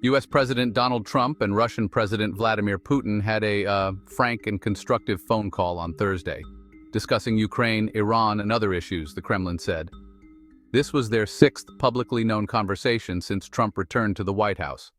U.S. President Donald Trump and Russian President Vladimir Putin had a frank and constructive phone call on Thursday, discussing Ukraine, Iran, and other issues, the Kremlin said. This was their sixth publicly known conversation since Trump returned to the White House.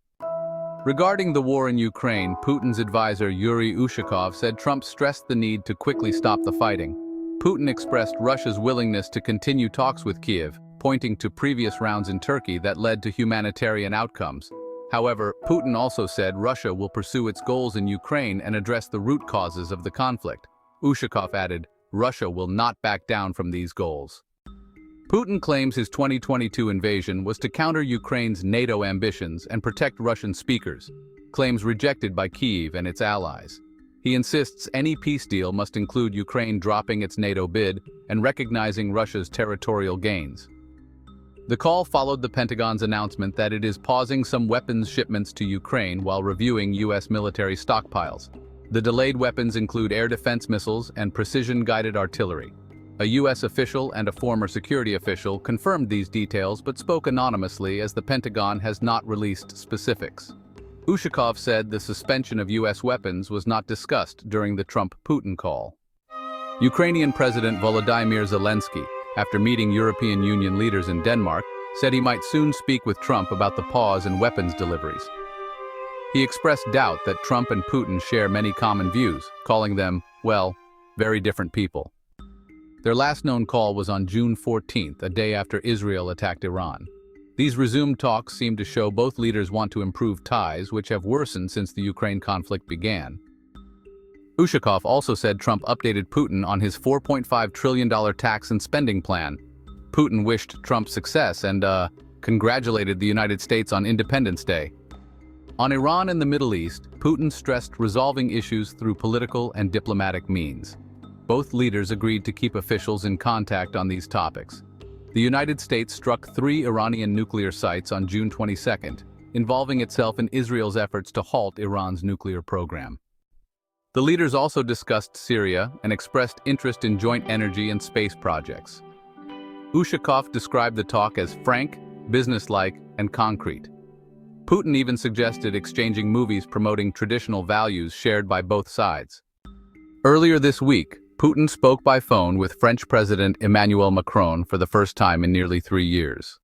Regarding the war in Ukraine, Putin's advisor Yuri Ushakov said Trump stressed the need to quickly stop the fighting. Putin expressed Russia's willingness to continue talks with Kiev, pointing to previous rounds in Turkey that led to humanitarian outcomes. However, Putin also said Russia will pursue its goals in Ukraine and address the root causes of the conflict. Ushakov added, Russia will not back down from these goals. Putin claims his 2022 invasion was to counter Ukraine's NATO ambitions and protect Russian speakers, claims rejected by Kyiv and its allies. He insists any peace deal must include Ukraine dropping its NATO bid and recognizing Russia's territorial gains. The call followed the Pentagon's announcement that it is pausing some weapons shipments to Ukraine while reviewing U.S. military stockpiles. The delayed weapons include air defense missiles and precision-guided artillery. A U.S. official and a former security official confirmed these details but spoke anonymously as the Pentagon has not released specifics. Ushakov said the suspension of U.S. weapons was not discussed during the Trump-Putin call. Ukrainian President Volodymyr Zelensky, after meeting European Union leaders in Denmark, said he might soon speak with Trump about the pause in weapons deliveries. He expressed doubt that Trump and Putin share many common views, calling them, well, very different people. Their last known call was on June 14th, a day after Israel attacked Iran. These resumed talks seem to show both leaders want to improve ties, which have worsened since the Ukraine conflict began. Ushakov also said Trump updated Putin on his $4.5 trillion tax and spending plan. Putin wished Trump success and, congratulated the United States on Independence Day. On Iran and the Middle East, Putin stressed resolving issues through political and diplomatic means. Both leaders agreed to keep officials in contact on these topics. The United States struck 3 Iranian nuclear sites on June 22, involving itself in Israel's efforts to halt Iran's nuclear program. The leaders also discussed Syria and expressed interest in joint energy and space projects. Ushakov described the talk as frank, businesslike, and concrete. Putin even suggested exchanging movies promoting traditional values shared by both sides. Earlier this week, Putin spoke by phone with French President Emmanuel Macron for the first time in nearly 3 years.